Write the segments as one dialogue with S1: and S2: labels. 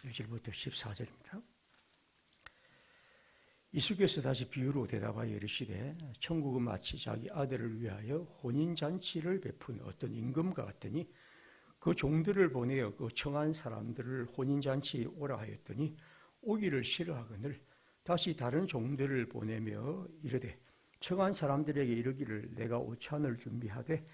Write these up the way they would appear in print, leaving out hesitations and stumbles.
S1: 1절부터 14절입니다. 예수께서 다시 비유로 대답하여 이르시되 천국은 마치 자기 아들을 위하여 혼인잔치를 베푼 어떤 임금과 같으니 그 종들을 보내어 그 청한 사람들을 혼인잔치에 오라 하였더니 오기를 싫어하거늘 다시 다른 종들을 보내며 이르되 청한 사람들에게 이르기를 내가 오찬을 준비하되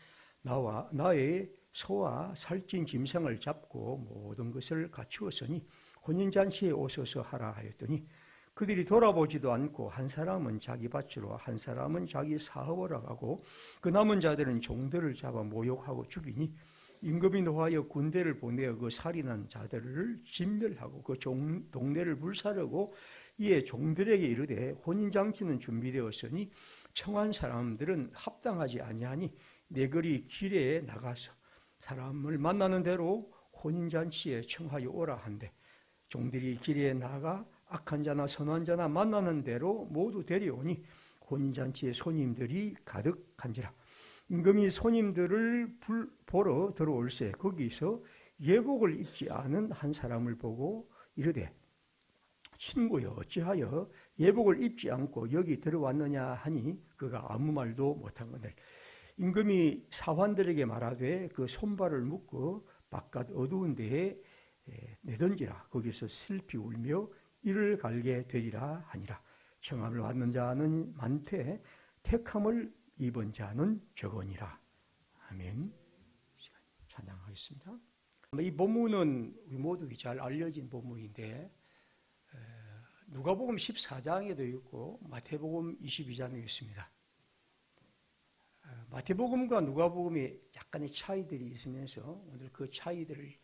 S1: 나와 나의 소와 살찐 짐승을 잡고 모든 것을 갖추었으니 혼인잔치에 오소서 하라 하였더니 그들이 돌아보지도 않고 한 사람은 자기 밭으로 한 사람은 자기 사업으로 가고 그 남은 자들은 종들을 잡아 모욕하고 죽이니 임금이 노하여 군대를 보내어 그 살인한 자들을 진멸하고 그 동네를 불사르고 이에 종들에게 이르되 혼인잔치는 준비되었으니 청한 사람들은 합당하지 아니하니 내거리 길에 나가서 사람을 만나는 대로 혼인잔치에 청하여 오라 한대 종들이 길에 나가 악한 자나 선한 자나 만나는 대로 모두 데려오니 혼인잔치에 손님들이 가득한지라. 임금이 손님들을 보러 들어올세 거기서 예복을 입지 않은 한 사람을 보고 이르되 친구여 어찌하여 예복을 입지 않고 여기 들어왔느냐 하니 그가 아무 말도 못하거늘 임금이 사환들에게 말하되 그 손발을 묶고 바깥 어두운 데에 내던지라. 거기서 슬피 울며 이를 갈게 되리라 하니라. 청함을 받는 자는 많되 택함을 입은 자는 적으니라. 아멘. 찬양하겠습니다. 이 본문은 우리 모두 잘 알려진 본문인데 누가복음 14장에도 있고 마태복음 22장에 있습니다. 마태복음과 누가복음에 약간의 차이들이 있으면서 오늘 그 차이들을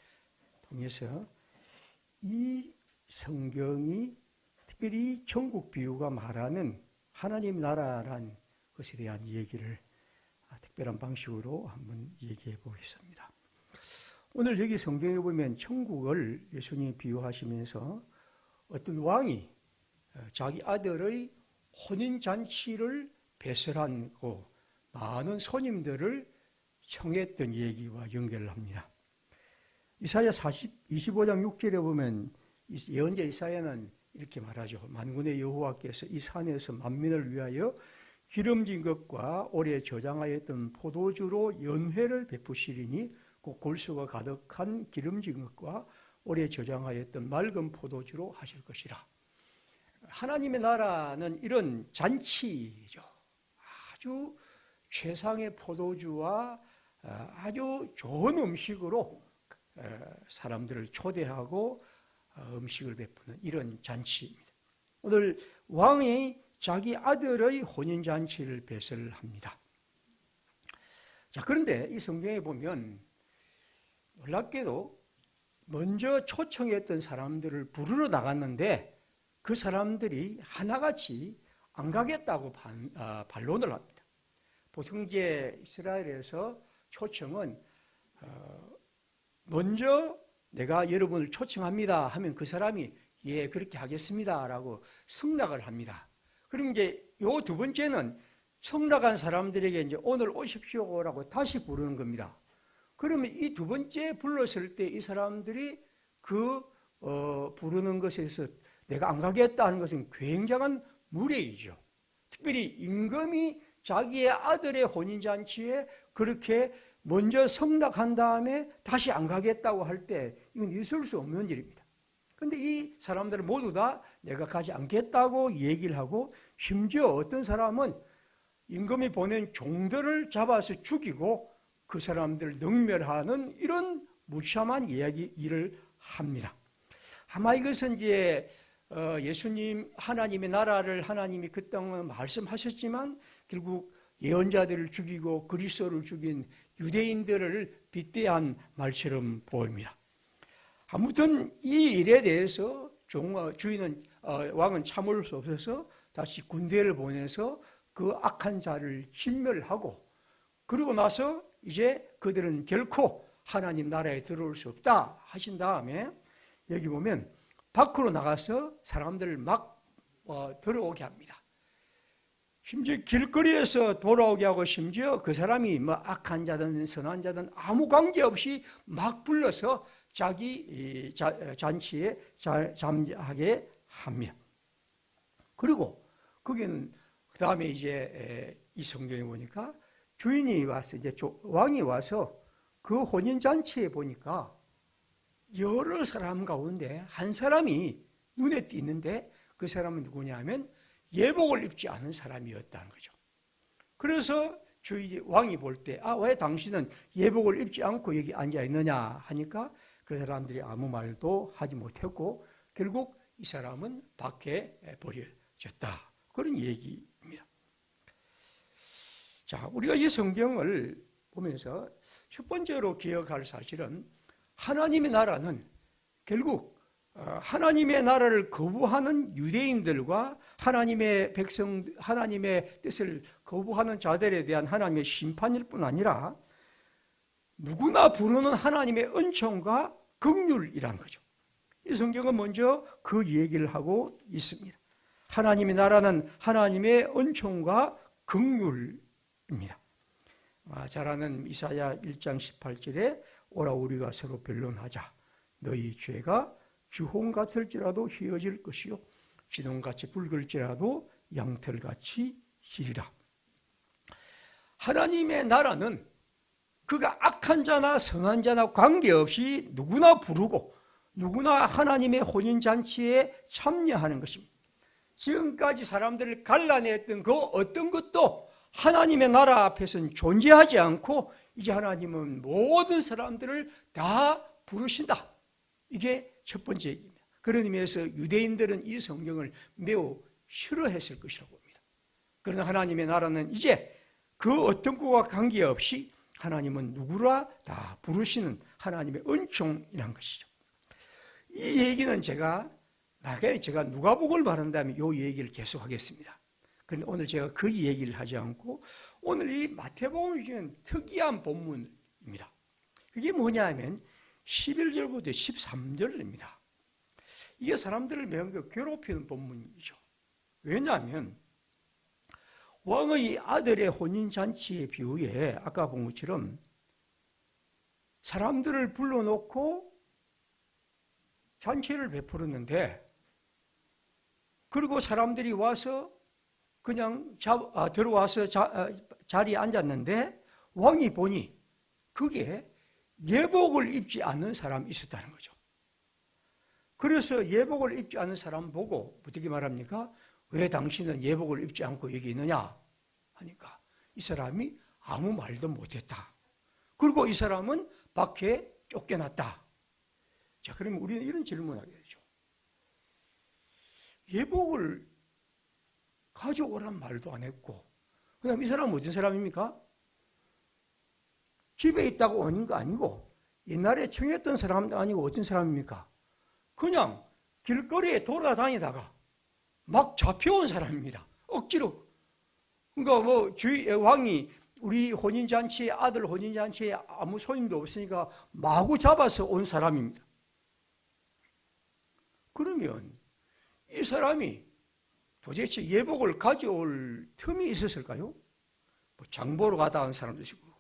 S1: 통해서 이 성경이 특별히 천국 비유가 말하는 하나님 나라란 것에 대한 얘기를 특별한 방식으로 한번 얘기해 보겠습니다. 오늘 여기 성경에 보면 천국을 예수님이 비유하시면서 어떤 왕이 자기 아들의 혼인잔치를 배설하고 많은 손님들을 청했던 얘기와 연결을 합니다. 이사야 25장 6절에 보면 예언자 이사야는 이렇게 말하죠. 만군의 여호와께서 이 산에서 만민을 위하여 기름진 것과 오래 저장하였던 포도주로 연회를 베푸시리니 곧 골수가 가득한 기름진 것과 오래 저장하였던 맑은 포도주로 하실 것이라. 하나님의 나라는 이런 잔치죠. 아주 최상의 포도주와 아주 좋은 음식으로 사람들을 초대하고 음식을 베푸는 이런 잔치입니다. 오늘 왕이 자기 아들의 혼인잔치를 배설합니다. 자, 그런데 이 성경에 보면 놀랍게도 먼저 초청했던 사람들을 부르러 나갔는데 그 사람들이 하나같이 안 가겠다고 반론을 합니다. 보통 이제 이스라엘에서 초청은 먼저 내가 여러분을 초청합니다 하면 그 사람이 예 그렇게 하겠습니다라고 승낙을 합니다. 그럼 이제 요 두 번째는 승낙한 사람들에게 이제 오늘 오십시오라고 다시 부르는 겁니다. 그러면 이 두 번째 불렀을 때 이 사람들이 그 부르는 것에서 내가 안 가겠다 하는 것은 굉장한 무례이죠. 특별히 임금이 자기의 아들의 혼인잔치에 그렇게 먼저 승낙한 다음에 다시 안 가겠다고 할 때 이건 있을 수 없는 일입니다. 그런데 이 사람들은 모두 다 내가 가지 않겠다고 얘기를 하고 심지어 어떤 사람은 임금이 보낸 종들을 잡아서 죽이고 그 사람들을 능멸하는 이런 무참한 일을 합니다. 아마 이것은 이제 예수님 하나님의 나라를 하나님이 그 땅에 말씀하셨지만 결국 예언자들을 죽이고 그리스도를 죽인 유대인들을 빗대한 말처럼 보입니다. 아무튼 이 일에 대해서 왕은 참을 수 없어서 다시 군대를 보내서 그 악한 자를 진멸하고 그러고 나서 이제 그들은 결코 하나님 나라에 들어올 수 없다 하신 다음에 여기 보면 밖으로 나가서 사람들을 막 들어오게 합니다. 심지어 길거리에서 돌아오게 하고 심지어 그 사람이 뭐 악한 자든 선한 자든 아무 관계없이 막 불러서 자기 잔치에 참여하게 하며, 그리고 거기는 그 다음에 이제 이 성경에 보니까 주인이 와서 이제 왕이 와서 그 혼인 잔치에 보니까 여러 사람 가운데 한 사람이 눈에 띄는데 그 사람은 누구냐면 예복을 입지 않은 사람이었다는 거죠. 그래서 왕이 볼 때, 왜 당신은 예복을 입지 않고 여기 앉아 있느냐 하니까 그 사람들이 아무 말도 하지 못했고 결국 이 사람은 밖에 버려졌다. 그런 얘기입니다. 자, 우리가 이 성경을 보면서 첫 번째로 기억할 사실은 하나님의 나라는 결국 하나님의 나라를 거부하는 유대인들과 하나님의 하나님의 뜻을 거부하는 자들에 대한 하나님의 심판일 뿐 아니라 누구나 부르는 하나님의 은총과 긍휼이란 거죠. 이 성경은 먼저 그 얘기를 하고 있습니다. 하나님의 나라는 하나님의 은총과 긍휼입니다. 잘 아는 이사야 1장 18절에 오라 우리가 서로 변론하자. 너희 죄가 주홍 같을지라도 희어질 것이요 진홍같이 붉을지라도 양털같이 희리라. 하나님의 나라는 그가 악한 자나 선한 자나 관계없이 누구나 부르고 누구나 하나님의 혼인잔치에 참여하는 것입니다. 지금까지 사람들을 갈라냈던 그 어떤 것도 하나님의 나라 앞에서는 존재하지 않고 이제 하나님은 모든 사람들을 다 부르신다. 이게 첫 번째 얘기입니다. 그런 의미에서 유대인들은 이 성경을 매우 싫어했을 것이라고 봅니다. 그러나 하나님의 나라는 이제 그 어떤 것과 관계없이 하나님은 누구라 다 부르시는 하나님의 은총이란 것이죠. 이 얘기는 제가 누가복음을 바른다면 이 얘기를 계속하겠습니다. 그런데 오늘 제가 그 얘기를 하지 않고 오늘 이 마태복음을 주는 특이한 본문입니다. 그게 뭐냐면 11절부터 13절입니다. 이게 사람들을 매우 괴롭히는 본문이죠. 왜냐하면 왕의 아들의 혼인잔치의 비유에 아까 본 것처럼 사람들을 불러놓고 잔치를 베풀었는데 그리고 사람들이 와서 그냥 들어와서 자리에 앉았는데 왕이 보니 그게 예복을 입지 않는 사람이 있었다는 거죠. 그래서 예복을 입지 않는 사람 보고 어떻게 말합니까? 왜 당신은 예복을 입지 않고 여기 있느냐 하니까 이 사람이 아무 말도 못했다. 그리고 이 사람은 밖에 쫓겨났다. 자, 그러면 우리는 이런 질문을 하게 되죠. 예복을 가져오란 말도 안 했고 그 다음 이 사람은 어떤 사람입니까? 집에 있다고 오는 거 아니고 옛날에 청했던 사람도 아니고 어떤 사람입니까? 그냥 길거리에 돌아다니다가 막 잡혀온 사람입니다. 억지로. 그러니까 왕이 우리 혼인잔치에 아들 혼인잔치에 아무 소임도 없으니까 마구 잡아서 온 사람입니다. 그러면 이 사람이 도대체 예복을 가져올 틈이 있었을까요? 장보러 가다 온 사람도 있을 거고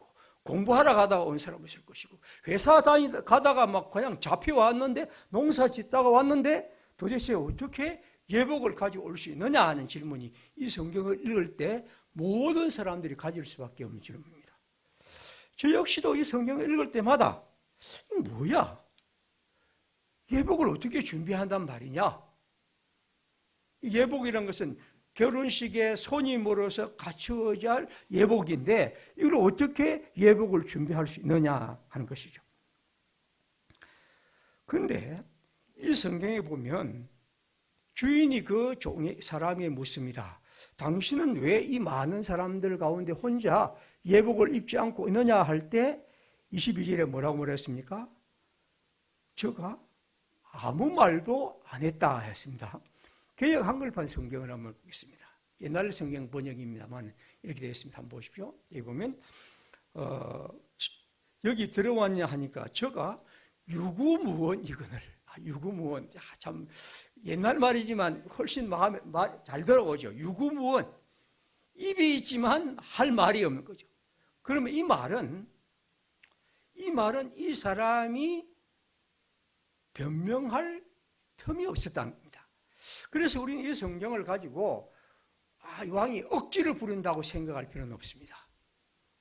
S1: 공부하러 가다가 온 사람도 있을 것이고 회사 가다가 막 그냥 잡혀왔는데 농사 짓다가 왔는데 도대체 어떻게 예복을 가져올 수 있느냐 하는 질문이 이 성경을 읽을 때 모든 사람들이 가질 수밖에 없는 질문입니다. 저 역시도 이 성경을 읽을 때마다 뭐야? 예복을 어떻게 준비한단 말이냐? 예복이라는 것은 결혼식에 손님으로서 갖추어야 할 예복인데 이걸 어떻게 예복을 준비할 수 있느냐 하는 것이죠. 그런데 이 성경에 보면 주인이 그 사람에게 묻습니다. 당신은 왜 이 많은 사람들 가운데 혼자 예복을 입지 않고 있느냐 할 때 22절에 뭐라고 말했습니까? 저가 아무 말도 안 했다 했습니다. 개역 한글판 성경을 한번 보겠습니다. 옛날 성경 번역입니다만 이렇게 되어 있습니다. 한번 보십시오. 여기 보면 여기 들어왔냐 하니까 저가 유구무원 이거를 유구무원 참 옛날 말이지만 훨씬 마음에 잘 들어오죠. 유구무원 입이 있지만 할 말이 없는 거죠. 그러면 이 말은 이 사람이 변명할 틈이 없었다는 겁니다. 그래서 우리는 이 성경을 가지고 왕이 억지를 부린다고 생각할 필요는 없습니다.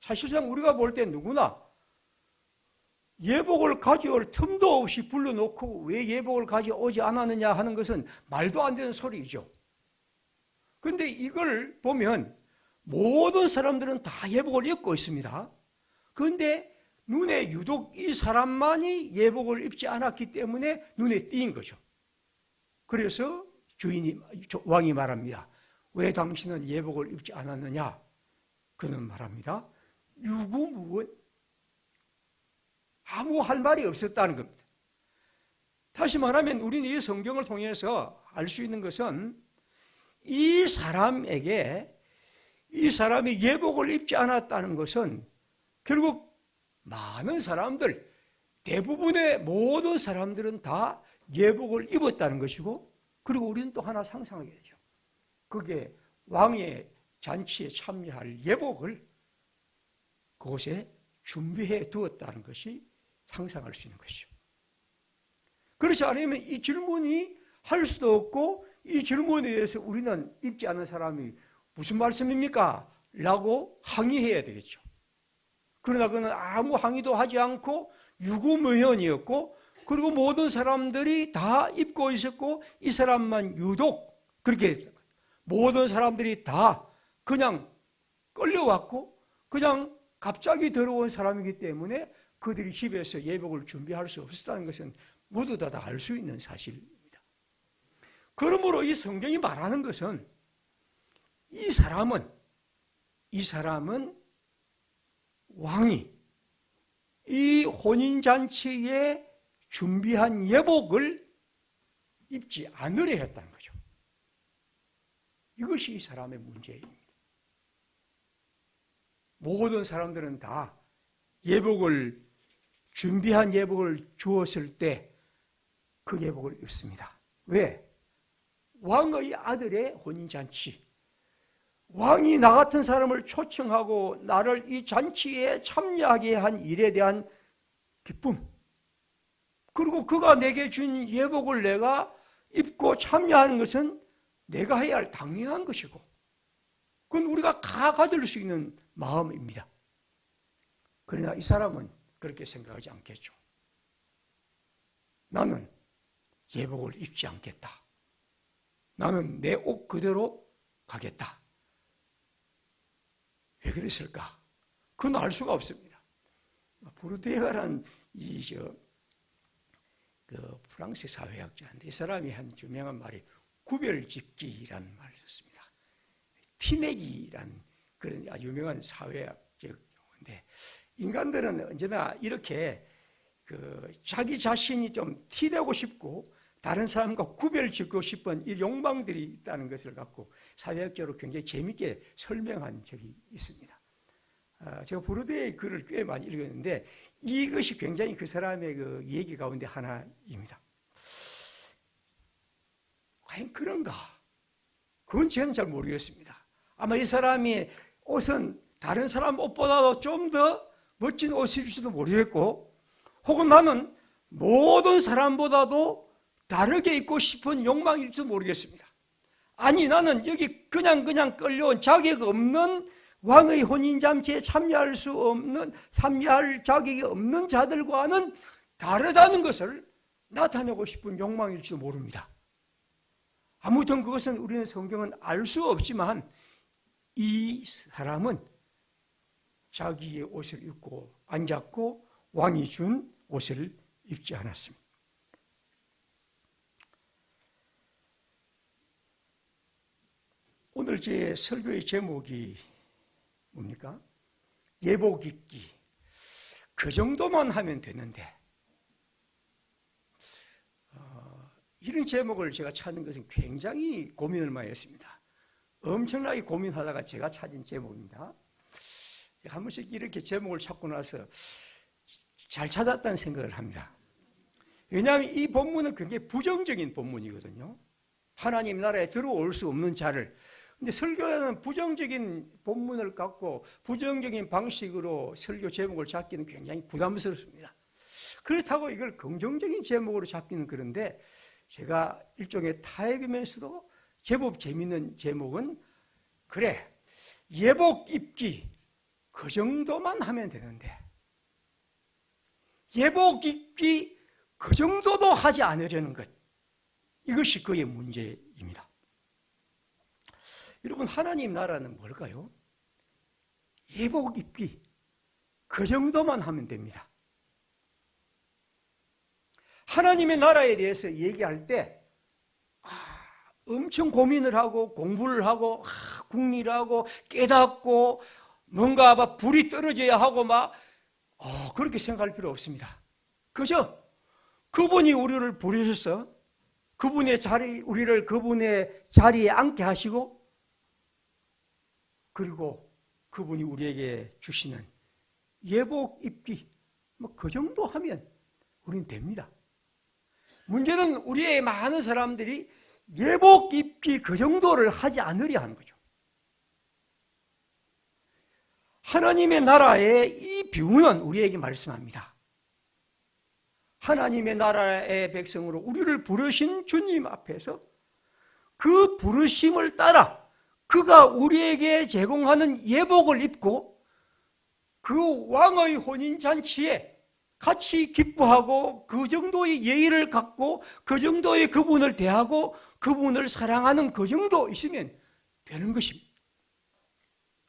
S1: 사실상 우리가 볼 때 누구나 예복을 가져올 틈도 없이 불러놓고 왜 예복을 가져오지 않았느냐 하는 것은 말도 안 되는 소리죠. 그런데 이걸 보면 모든 사람들은 다 예복을 입고 있습니다. 그런데 눈에 유독 이 사람만이 예복을 입지 않았기 때문에 눈에 띄인 거죠. 그래서 왕이 말합니다. 왜 당신은 예복을 입지 않았느냐? 그는 말합니다. 유구무원. 아무 할 말이 없었다는 겁니다. 다시 말하면 우리는 이 성경을 통해서 알 수 있는 것은 이 사람에게 이 사람이 예복을 입지 않았다는 것은 결국 많은 사람들, 대부분의 모든 사람들은 다 예복을 입었다는 것이고, 그리고 우리는 또 하나 상상하게 되죠. 그게 왕의 잔치에 참여할 예복을 그곳에 준비해 두었다는 것이 상상할 수 있는 것이죠. 그렇지 않으면 이 질문이 할 수도 없고, 이 질문에 대해서 우리는 입지 않은 사람이 무슨 말씀입니까? 라고 항의해야 되겠죠. 그러나 그는 아무 항의도 하지 않고 유구무현이었고, 그리고 모든 사람들이 다 입고 있었고 이 사람만 유독 그렇게 했던 거예요. 모든 사람들이 다 그냥 끌려왔고 그냥 갑자기 들어온 사람이기 때문에 그들이 집에서 예복을 준비할 수 없었다는 것은 모두 다 알 수 있는 사실입니다. 그러므로 이 성경이 말하는 것은 이 사람은 왕이 이 혼인잔치에 준비한 예복을 입지 않으려 했다는 거죠. 이것이 이 사람의 문제입니다. 모든 사람들은 다 준비한 예복을 주었을 때 그 예복을 입습니다. 왜? 왕의 아들의 혼인잔치. 왕이 나 같은 사람을 초청하고 나를 이 잔치에 참여하게 한 일에 대한 기쁨, 그리고 그가 내게 준 예복을 내가 입고 참여하는 것은 내가 해야 할 당연한 것이고, 그건 우리가 다 가질 수 있는 마음입니다. 그러나 이 사람은 그렇게 생각하지 않겠죠. 나는 예복을 입지 않겠다. 나는 내 옷 그대로 가겠다. 왜 그랬을까? 그건 알 수가 없습니다. 보르디에가라는 프랑스 사회학자인데 이 사람이 한 유명한 말이 구별짓기라는 말을 썼습니다. 티내기라는 그런 유명한 사회학적 용어인데, 인간들은 언제나 이렇게 자기 자신이 좀 티내고 싶고 다른 사람과 구별짓고 싶은 이 욕망들이 있다는 것을 갖고 사회학적으로 굉장히 재미있게 설명한 적이 있습니다. 제가 보르디에의 글을 꽤 많이 읽었는데 이것이 굉장히 그 사람의 그 얘기 가운데 하나입니다. 과연 그런가? 그건 저는 잘 모르겠습니다. 아마 이 사람이 옷은 다른 사람 옷보다도 좀 더 멋진 옷일지도 모르겠고, 혹은 나는 모든 사람보다도 다르게 입고 싶은 욕망일지도 모르겠습니다. 아니, 나는 여기 그냥 끌려온 자격 없는 왕의 혼인잔치에 참여할 자격이 없는 자들과는 다르다는 것을 나타내고 싶은 욕망일지도 모릅니다. 아무튼 그것은 우리는 성경은 알 수 없지만 이 사람은 자기의 옷을 입고 앉았고 왕이 준 옷을 입지 않았습니다. 오늘 제 설교의 제목이 뭡니까? 예복 입기. 그 정도만 하면 되는데, 이런 제목을 제가 찾는 것은 굉장히 고민을 많이 했습니다. 엄청나게 고민하다가 제가 찾은 제목입니다. 한 번씩 이렇게 제목을 찾고 나서 잘 찾았다는 생각을 합니다. 왜냐하면 이 본문은 굉장히 부정적인 본문이거든요. 하나님 나라에 들어올 수 없는 자를. 근데 설교는 부정적인 본문을 갖고 부정적인 방식으로 설교 제목을 잡기는 굉장히 부담스럽습니다. 그렇다고 이걸 긍정적인 제목으로 잡기는 그런데 제가 일종의 타협이면서도 제법 재미있는 제목은 그래, 예복 입기 그 정도만 하면 되는데 예복 입기 그 정도도 하지 않으려는 것, 이것이 그의 문제입니다. 여러분, 하나님 나라는 뭘까요? 예복 입기 그 정도만 하면 됩니다. 하나님의 나라에 대해서 얘기할 때 엄청 고민을 하고 공부를 하고 궁리를 깨닫고 뭔가 불이 떨어져야 하고 그렇게 생각할 필요 없습니다. 그죠? 그분이 우리를 부르셔서 우리를 그분의 자리에 앉게 하시고, 그리고 그분이 우리에게 주시는 예복 입기 그 정도 하면 우리는 됩니다. 문제는 우리의 많은 사람들이 예복 입기 그 정도를 하지 않으려 하는 거죠. 하나님의 나라의 이 비유는 우리에게 말씀합니다. 하나님의 나라의 백성으로 우리를 부르신 주님 앞에서 그 부르심을 따라 그가 우리에게 제공하는 예복을 입고 그 왕의 혼인잔치에 같이 기뻐하고 그 정도의 예의를 갖고 그 정도의 그분을 대하고 그분을 사랑하는 그 정도 있으면 되는 것입니다.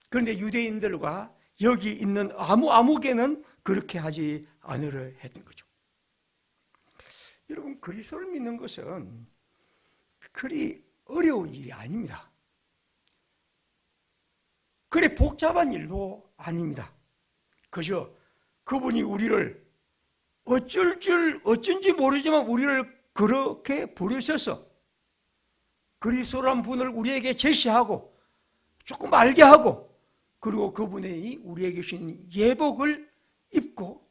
S1: 그런데 유대인들과 여기 있는 아무개는 그렇게 하지 않으려 했던 거죠. 여러분, 그리스도를 믿는 것은 그리 어려운 일이 아닙니다. 그리 복잡한 일도 아닙니다. 그저 그분이 우리를 어쩐지 모르지만 우리를 그렇게 부르셔서 그리스도란 분을 우리에게 제시하고 조금 알게 하고, 그리고 그분이 우리에게 주신 예복을 입고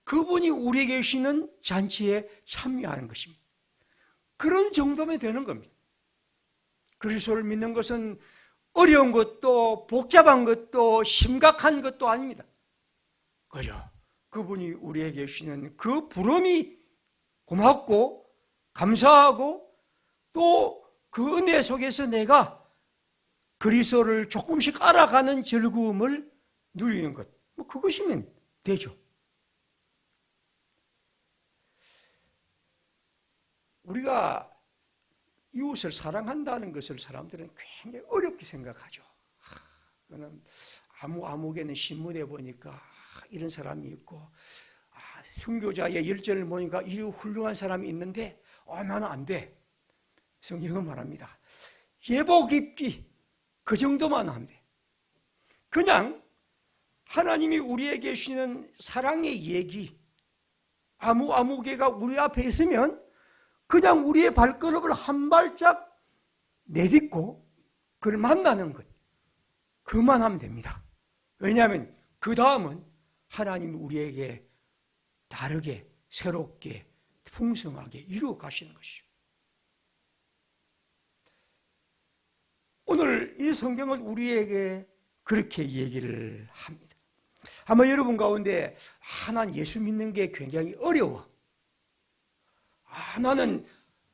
S1: 그분이 우리에게 주시는 잔치에 참여하는 것입니다. 그런 정도면 되는 겁니다. 그리스도를 믿는 것은 어려운 것도 복잡한 것도 심각한 것도 아닙니다. 그죠? 그분이 우리에게 주시는 그 부름이 고맙고 감사하고 또 그 은혜 속에서 내가 그리스도를 조금씩 알아가는 즐거움을 누리는 것, 그것이면 되죠. 우리가 이웃을 사랑한다는 것을 사람들은 굉장히 어렵게 생각하죠. 그는 아무개는 신문에 보니까 이런 사람이 있고, 선교자의 열전을 보니까 이 훌륭한 사람이 있는데 나는 안 돼. 성경은 말합니다. 예복 입기 그 정도만 하면 돼. 그냥 하나님이 우리에게 주시는 사랑의 얘기, 아무개가 우리 앞에 있으면 그냥 우리의 발걸음을 한 발짝 내딛고 그를 만나는 것, 그만 하면 됩니다. 왜냐하면 그 다음은 하나님이 우리에게 다르게, 새롭게, 풍성하게 이루어 가시는 것이죠. 오늘 이 성경은 우리에게 그렇게 얘기를 합니다. 아마 여러분 가운데 난 예수 믿는 게 굉장히 어려워. 나는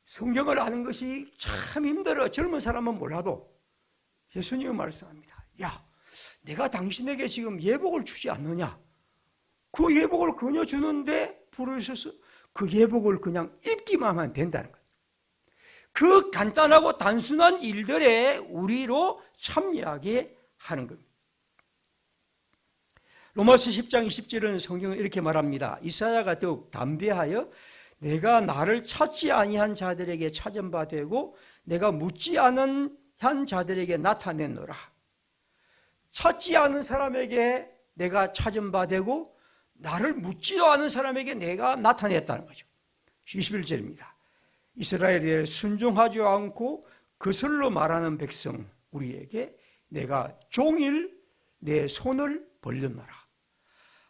S1: 성경을 아는 것이 참 힘들어. 젊은 사람은 몰라도 예수님은 말씀합니다. 야, 내가 당신에게 지금 예복을 주지 않느냐? 그 예복을 그녀 주는데 부르셔서 그 예복을 그냥 입기만 하면 된다는 거예요. 그 간단하고 단순한 일들에 우리로 참여하게 하는 겁니다. 로마서 10장 20절은 성경은 이렇게 말합니다. 이사야가 더욱 담대하여 내가 나를 찾지 아니한 자들에게 찾은 바 되고 내가 묻지 않은 한 자들에게 나타냈노라. 찾지 않은 사람에게 내가 찾은 바 되고 나를 묻지도 않은 사람에게 내가 나타냈다는 거죠. 21절입니다. 이스라엘에 순종하지 않고 거슬러 말하는 백성 우리에게 내가 종일 내 손을 벌렸노라.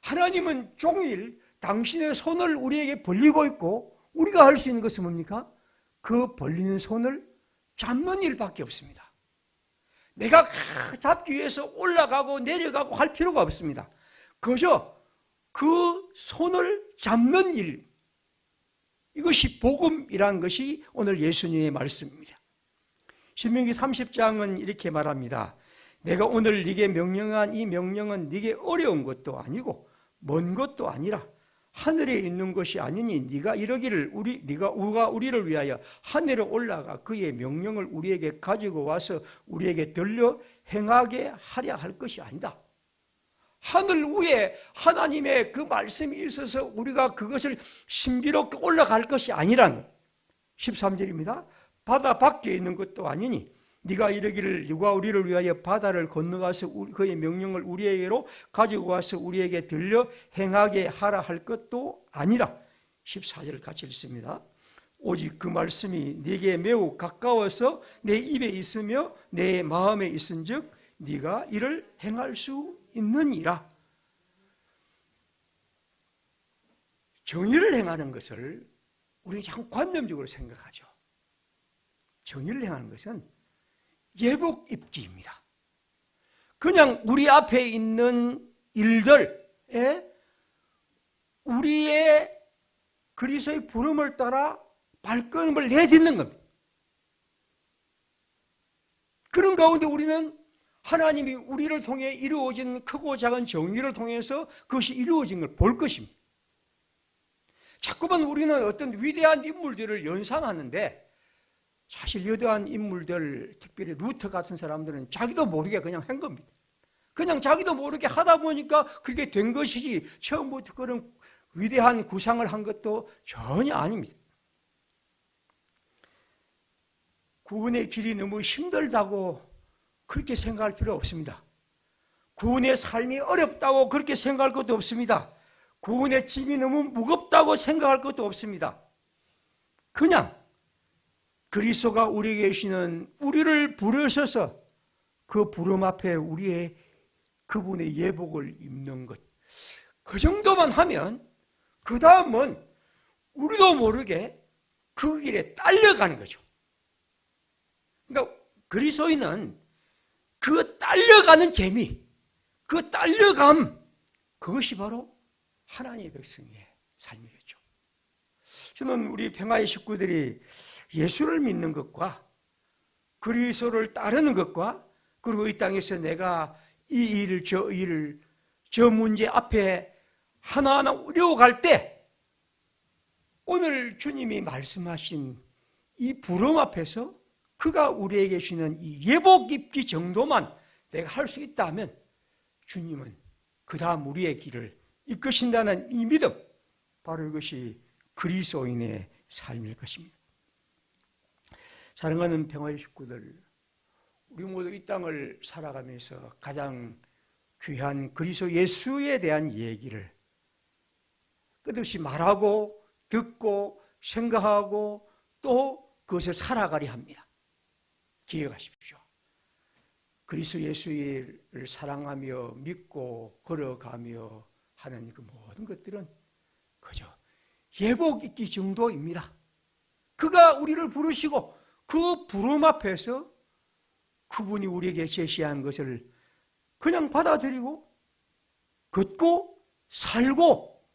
S1: 하나님은 종일 당신의 손을 우리에게 벌리고 있고 우리가 할 수 있는 것은 뭡니까? 그 벌리는 손을 잡는 일밖에 없습니다. 내가 잡기 위해서 올라가고 내려가고 할 필요가 없습니다. 그저 그 손을 잡는 일, 이것이 복음이란 것이 오늘 예수님의 말씀입니다. 신명기 30장은 이렇게 말합니다. 내가 오늘 네게 명령한 이 명령은 네게 어려운 것도 아니고 먼 것도 아니라 하늘에 있는 것이 아니니 네가 이러기를 우리가 우리를 위하여 하늘에 올라가 그의 명령을 우리에게 가지고 와서 우리에게 들려 행하게 하려 할 것이 아니다. 하늘 위에 하나님의 그 말씀이 있어서 우리가 그것을 신비롭게 올라갈 것이 아니란 13절입니다. 바다 밖에 있는 것도 아니니 네가 이르기를 누가 우리를 위하여 바다를 건너가서 그의 명령을 우리에게로 가지고 와서 우리에게 들려 행하게 하라 할 것도 아니라 14절 같이 읽습니다. 오직 그 말씀이 네게 매우 가까워서 내 입에 있으며 내 마음에 있은즉 네가 이를 행할 수 있느니라. 정의를 행하는 것을 우리는 참 관념적으로 생각하죠. 정의를 행하는 것은 예복 입기입니다. 그냥 우리 앞에 있는 일들에 우리의 그리스도의 부름을 따라 발걸음을 내딛는 겁니다. 그런 가운데 우리는 하나님이 우리를 통해 이루어진 크고 작은 정의를 통해서 그것이 이루어진 걸 볼 것입니다. 자꾸만 우리는 어떤 위대한 인물들을 연상하는데 사실 위대한 인물들, 특별히 루터 같은 사람들은 자기도 모르게 그냥 한 겁니다. 그냥 자기도 모르게 하다 보니까 그게 된 것이지 처음부터 그런 위대한 구상을 한 것도 전혀 아닙니다. 구원의 길이 너무 힘들다고 그렇게 생각할 필요 없습니다. 구원의 삶이 어렵다고 그렇게 생각할 것도 없습니다. 구원의 짐이 너무 무겁다고 생각할 것도 없습니다. 그냥 그리스도가 우리에게 계시는 우리를 부르셔서 그 부름 앞에 우리의 그분의 예복을 입는 것, 그 정도만 하면 그 다음은 우리도 모르게 그 길에 딸려가는 거죠. 그러니까 그리스도인은 그 딸려가는 재미, 그 딸려감, 그것이 바로 하나님의 백성의 삶이겠죠. 저는 우리 평화의 식구들이 예수를 믿는 것과 그리스도를 따르는 것과 그리고 이 땅에서 내가 이 일을 저 문제 앞에 하나하나 어려워갈 때 오늘 주님이 말씀하신 이 부름 앞에서 그가 우리에게 주시는 이 예복 입기 정도만 내가 할 수 있다면 주님은 그 다음 우리의 길을 이끄신다는 이 믿음, 바로 이것이 그리스도인의 삶일 것입니다. 사랑하는 평화의 식구들, 우리 모두 이 땅을 살아가면서 가장 귀한 그리스도 예수에 대한 얘기를 끝없이 말하고 듣고 생각하고 또 그것을 살아가려 합니다. 기억하십시오. 그리스도 예수를 사랑하며 믿고 걸어가며 하는 그 모든 것들은 그저 예복 입기 정도입니다. 그가 우리를 부르시고 그 부름 앞에서 그분이 우리에게 제시한 것을 그냥 받아들이고 걷고 살고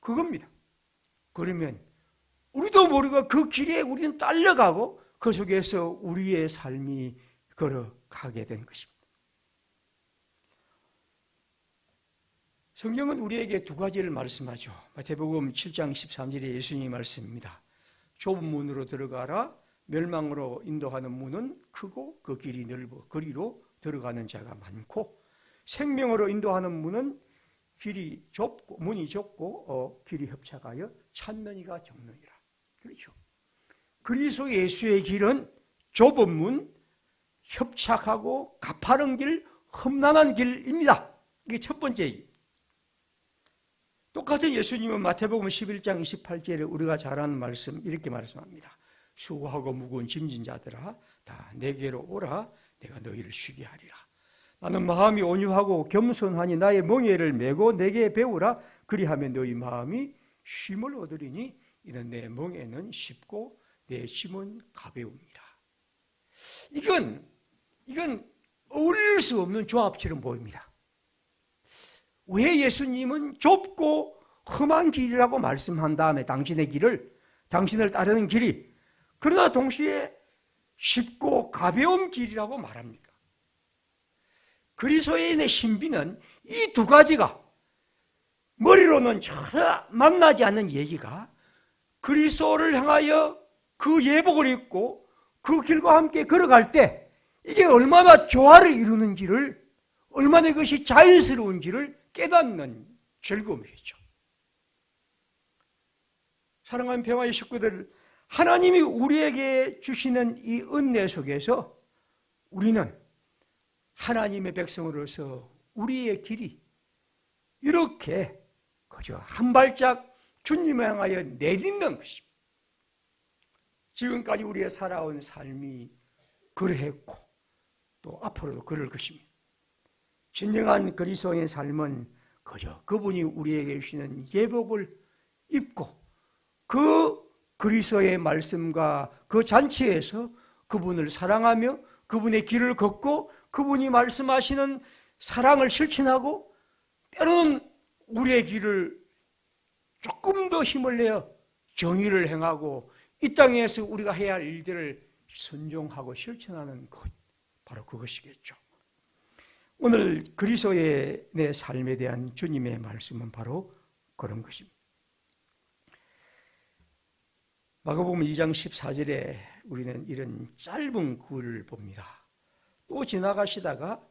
S1: 그겁니다. 그러면 우리도 모르고 그 길에 우리는 딸려가고 그 속에서 우리의 삶이 걸어가게 된 것입니다. 성경은 우리에게 두 가지를 말씀하죠. 마태복음 7장 13절에 예수님이 말씀입니다. 좁은 문으로 들어가라. 멸망으로 인도하는 문은 크고 그 길이 넓어 거리로 들어가는 자가 많고 생명으로 인도하는 문은 문이 좁고 길이 협착하여 찾는 이가 적느니라. 그렇죠. 그리스도 예수의 길은 좁은 문, 협착하고 가파른 길, 험난한 길입니다. 이게 첫 번째. 똑같은 예수님은 마태복음 11장 28절에 우리가 잘 아는 말씀 이렇게 말씀합니다. 수고하고 무거운 짐진 자들아 다 내게로 오라. 내가 너희를 쉬게 하리라. 나는 마음이 온유하고 겸손하니 나의 멍에를 메고 내게 배우라. 그리하면 너희 마음이 쉼을 얻으리니 이는 내 멍에는 쉽고 내 짐은 가벼웁니다. 이건 어울릴 수 없는 조합처럼 보입니다. 왜 예수님은 좁고 험한 길이라고 말씀한 다음에 당신의 길을, 당신을 따르는 길이, 그러나 동시에 쉽고 가벼운 길이라고 말합니다. 그리스도인의 신비는 이 두 가지가, 머리로는 전혀 만나지 않는 얘기가 그리스도를 향하여 그 예복을 입고 그 길과 함께 걸어갈 때 이게 얼마나 조화를 이루는지를, 얼마나 그것이 자연스러운지를 깨닫는 즐거움이죠. 사랑하는 평화의 식구들, 하나님이 우리에게 주시는 이 은혜 속에서 우리는 하나님의 백성으로서 우리의 길이 이렇게 그저 한 발짝 주님을 향하여 내딛는 것입니다. 지금까지 우리가 살아온 삶이 그러했고 또 앞으로도 그럴 것입니다. 진정한 그리스도의 삶은 그저 그분이 우리에게 주시는 예복을 입고 그 그리스도의 말씀과 그 잔치에서 그분을 사랑하며 그분의 길을 걷고 그분이 말씀하시는 사랑을 실천하고 때로는 우리의 길을 조금 더 힘을 내어 정의를 행하고 이 땅에서 우리가 해야 할 일들을 순종하고 실천하는 것, 바로 그것이겠죠. 오늘 그리스도의 내 삶에 대한 주님의 말씀은 바로 그런 것입니다. 마가복음 2장 14절에 우리는 이런 짧은 글을 봅니다. 또 지나가시다가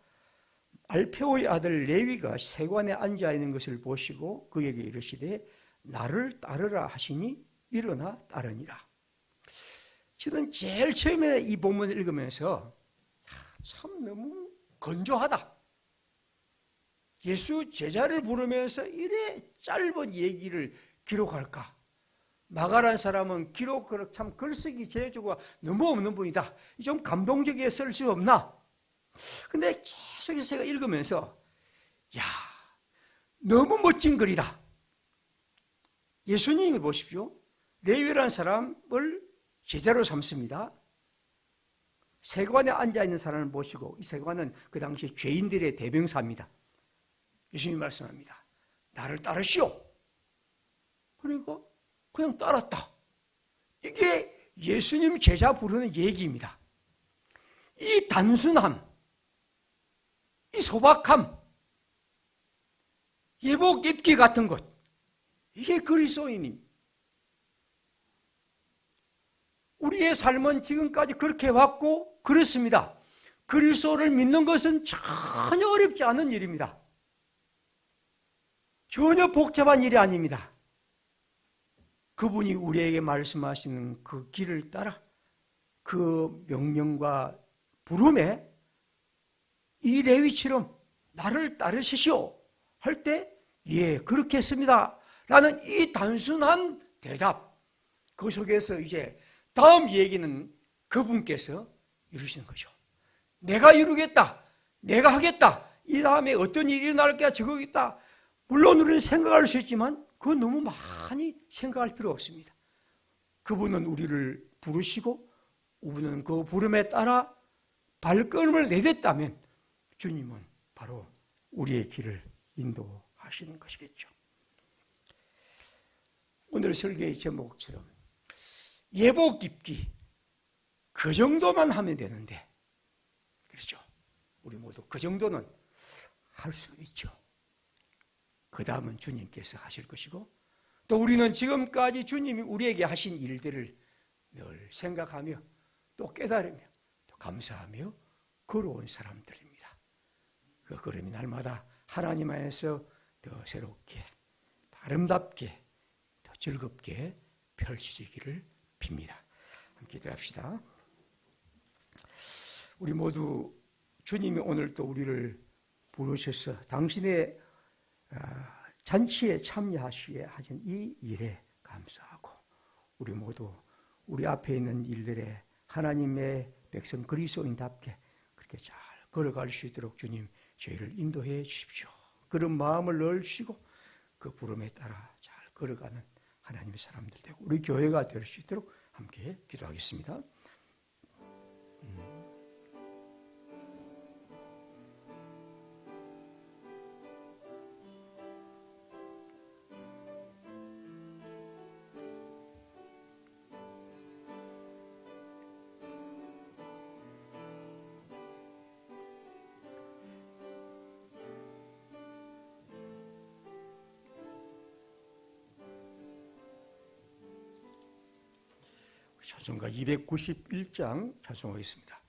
S1: 알페오의 아들 레위가 세관에 앉아 있는 것을 보시고 그에게 이르시되 나를 따르라 하시니 일어나 따르니라. 저는 제일 처음에 이 본문을 읽으면서 참 너무 건조하다. 예수 제자를 부르면서 이래 짧은 얘기를 기록할까? 마가라는 사람은 기록 참 글쓰기 재주가 너무 없는 분이다. 좀 감동적이게 쓸 수 없나? 근데 계속해서 제가 읽으면서 야, 너무 멋진 글이다. 예수님이 보십시오. 레위라는 사람을 제자로 삼습니다. 세관에 앉아있는 사람을 모시고, 이 세관은 그 당시 죄인들의 대명사입니다. 예수님이 말씀합니다. 나를 따르시오. 그러니까 그냥 따랐다. 이게 예수님 제자 부르는 얘기입니다. 이 단순함, 이 소박함, 예복 입기 같은 것, 이게 그리스도인입니다. 우리의 삶은 지금까지 그렇게 왔고 그렇습니다. 그리스도를 믿는 것은 전혀 어렵지 않은 일입니다. 전혀 복잡한 일이 아닙니다. 그분이 우리에게 말씀하시는 그 길을 따라 그 명령과 부름에 이 레위처럼 나를 따르시오 할 때 예, 그렇게 했습니다 라는 이 단순한 대답, 그 속에서 이제 다음 얘기는 그분께서 이루시는 거죠. 내가 이루겠다, 내가 하겠다, 이 다음에 어떤 일이 일어날 게 저거겠다. 물론 우리는 생각할 수 있지만 그건 너무 많이 생각할 필요 없습니다. 그분은 우리를 부르시고 우리는 그 부름에 따라 발걸음을 내딛다면 주님은 바로 우리의 길을 인도하시는 것이겠죠. 오늘 설교의 제목처럼 예복 입기, 그 정도만 하면 되는데, 그렇죠? 우리 모두 그 정도는 할 수 있죠. 그 다음은 주님께서 하실 것이고, 또 우리는 지금까지 주님이 우리에게 하신 일들을 늘 생각하며 또 깨달으며 또 감사하며 걸어온 사람들입니다. 그 걸음이 날마다 하나님 안에서 더 새롭게, 더 아름답게, 더 즐겁게 펼쳐지기를 빕니다. 함께 기도합시다. 우리 모두 주님이 오늘 또 우리를 부르셔서 당신의 잔치에 참여하시게 하신 이 일에 감사하고, 우리 모두 우리 앞에 있는 일들에 하나님의 백성 그리스도인답게 그렇게 잘 걸어갈 수 있도록 주님 저희를 인도해 주십시오. 그런 마음을 넣으시고 그 부름에 따라 잘 걸어가는 하나님의 사람들 되고 우리 교회가 될 수 있도록 함께 기도하겠습니다. 찬송가 291장 찬송하겠습니다.